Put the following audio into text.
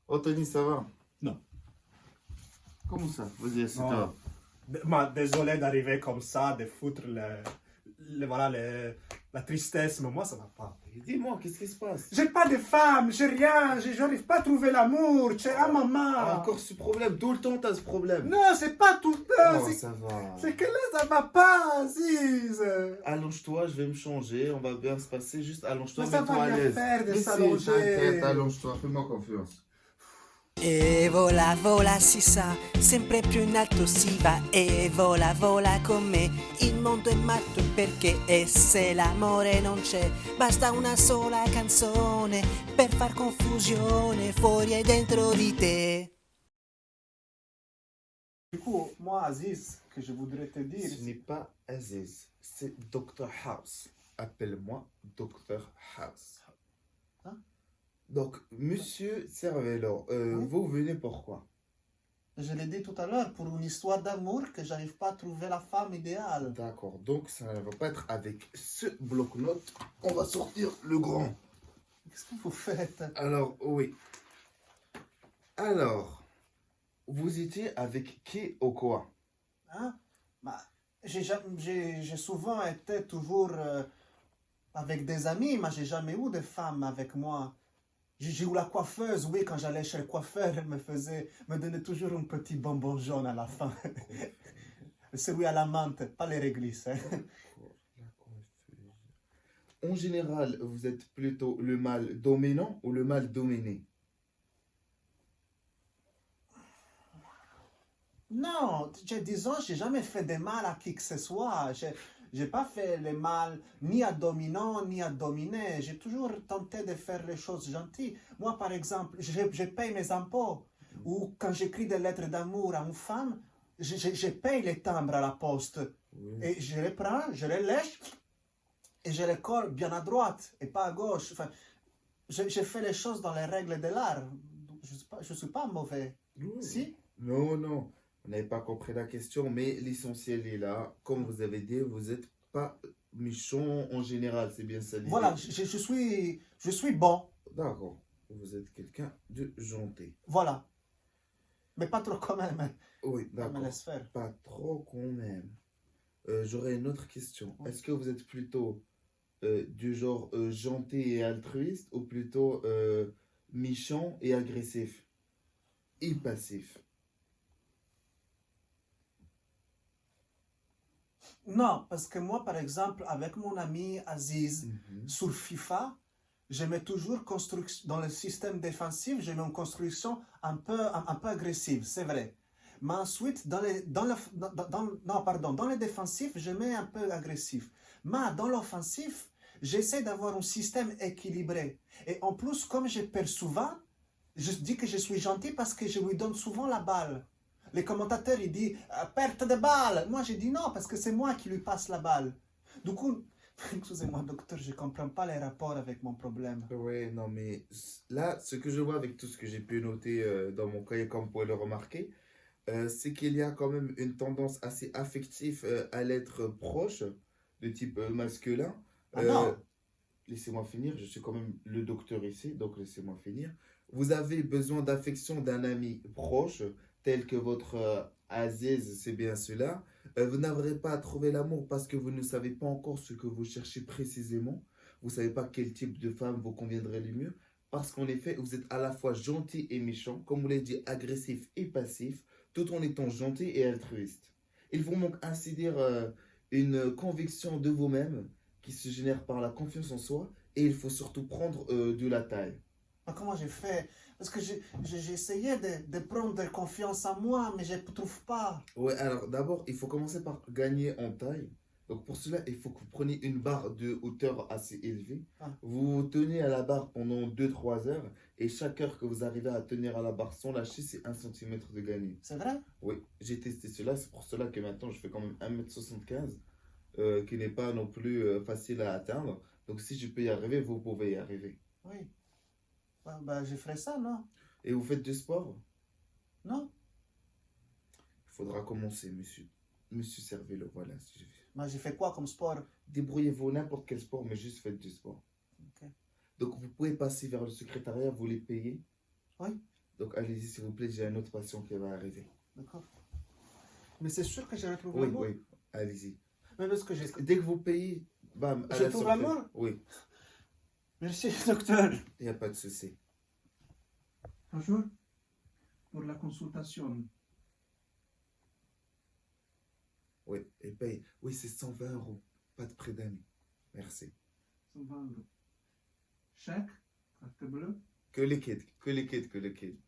Anthony, ça va? Non. Comment ça? Vas-y, Non. assieds-toi. Désolé d'arriver comme ça, de foutre la tristesse, mais moi ça va pas. Dis-moi, qu'est-ce qui se passe? J'ai pas de femme, j'ai rien, j'arrive pas à trouver l'amour, j'ai un maman. Encore ce problème, tout le temps t'as ce problème. Non, c'est pas tout le temps, Oh, c'est ça va. que là ça va pas, Aziz. Allonge-toi, je vais me changer, on va bien se passer. Juste allonge-toi, Mais ça mets-toi va à rien l'aise. faire de Mais si, s'allonger. t'inquiète, allonge-toi, fais-moi confiance. E vola, vola si sa, sempre più in alto si va. E vola, vola con me, il mondo è matto perché e se l'amore non c'è, basta una sola canzone per far confusione fuori e dentro di te. Du coup, moi Aziz, ce que je voudrais te dire, Ce n'est pas Aziz, c'est Dr House. Appelle-moi Dr House. Hein? Donc, monsieur Cervello, Oui. vous venez pourquoi? je l'ai dit tout à l'heure, pour une histoire d'amour que j'arrive pas à trouver la femme idéale. D'accord, donc ça ne va pas être avec ce bloc-notes. On va sortir le grand. Qu'est-ce que vous faites? Alors, oui. Alors, vous étiez avec qui ou quoi? Hein? Bah, j'ai souvent été toujours avec des amis, mais j'ai jamais eu de femme avec moi. J'ai eu la coiffeuse, oui, quand j'allais chez le coiffeur, elle me donnait toujours un petit bonbon jaune à la fin. Celui à la menthe, pas les réglisses. Hein. En général, vous êtes plutôt le mâle dominant ou le mâle dominé? Non, disons, j'ai jamais fait de mal à qui que ce soit. J'ai pas fait le mal ni à dominant ni à dominer. J'ai toujours tenté de faire les choses gentilles. Moi, par exemple, je paye mes impôts. Ou quand j'écris des lettres d'amour à une femme, je paye les timbres à la poste. Oui. Et je les prends, je les lèche et je les colle bien à droite et pas à gauche. Enfin, je fais les choses dans les règles de l'art. Je suis pas mauvais. Oui. Si? Non, non, vous n'avez pas compris la question, mais l'essentiel est là. Comme vous avez dit, vous n'êtes pas méchant en général, c'est bien ça l'idée. Voilà, je suis bon. D'accord, vous êtes quelqu'un de gentil. Voilà. Mais pas trop quand même. Oui, Ça me d'accord. laisse faire. Pas trop quand même. J'aurais une autre question. Oui. Est-ce que vous êtes plutôt du genre gentil et altruiste ou plutôt méchant et agressif et passif? Non, parce que moi, par exemple, avec mon ami Aziz, Mhm. sur FIFA, je mets toujours dans le système défensif, je mets une construction un peu agressive, c'est vrai. Mais ensuite, dans le défensif, je mets un peu agressif. Mais dans l'offensif, j'essaie d'avoir un système équilibré. Et en plus, comme je perds souvent, je dis que je suis gentil parce que je lui donne souvent la balle. Les commentateurs, ils disent perte de balle. Moi, je dis non parce que c'est moi qui lui passe la balle. Du coup, excusez-moi, docteur, je ne comprends pas les rapports avec mon problème. Ouais, non, mais là, ce que je vois avec tout ce que j'ai pu noter dans mon cahier, comme vous pouvez le remarquer, c'est qu'il y a quand même une tendance assez affective à l'être proche, de type masculin. Ah non. Laissez-moi finir, je suis quand même le docteur ici, donc laissez-moi finir. Vous avez besoin d'affection d'un ami proche, tel que votre Aziz, c'est bien cela. Vous n'arriverez pas à trouver l'amour parce que vous ne savez pas encore ce que vous cherchez précisément. Vous ne savez pas quel type de femme vous conviendrait le mieux. Parce qu'en effet, vous êtes à la fois gentil et méchant, comme vous l'avez dit, agressif et passif, tout en étant gentil et altruiste. Il vous manque ainsi dire une conviction de vous-même qui se génère par la confiance en soi et il faut surtout prendre de la taille. Mais comment j'ai fait? Parce que j'ai essayé de prendre confiance en moi, mais je ne trouve pas. Ouais, alors d'abord, il faut commencer par gagner en taille. Donc pour cela, il faut que vous preniez une barre de hauteur assez élevée. Ah. Vous vous tenez à la barre pendant 2-3 heures et chaque heure que vous arrivez à tenir à la barre sans lâcher, c'est 1 cm de gagné. C'est vrai? Oui, j'ai testé cela, c'est pour cela que maintenant je fais quand même 1,75 m, qui n'est pas non plus facile à atteindre. Donc si je peux y arriver, vous pouvez y arriver. Oui. Ben, je ferai ça, non? Et vous faites du sport? Non? Il faudra commencer, monsieur. Monsieur Cervello, voilà. Mais j'ai fait quoi comme sport? Débrouillez-vous n'importe quel sport, mais juste faites du sport. Ok. Donc vous pouvez passer vers le secrétariat, vous les payez. Oui. Donc allez-y s'il vous plaît, j'ai un autre patient qui va arriver. D'accord. Mais c'est sûr que je retrouve Oui, l'amour. oui, allez-y. Mais parce que j'ai... Dès que vous payez, bam, à Je la trouve sortie. l'amour? Oui, Merci, docteur. il n'y a pas de souci. Bonjour, pour la consultation. Oui, et paye. Oui, c'est 120 euros. Pas de prix d'année. Merci. 120 euros. Chèque, carte bleue. Que liquide, que liquide, que liquide.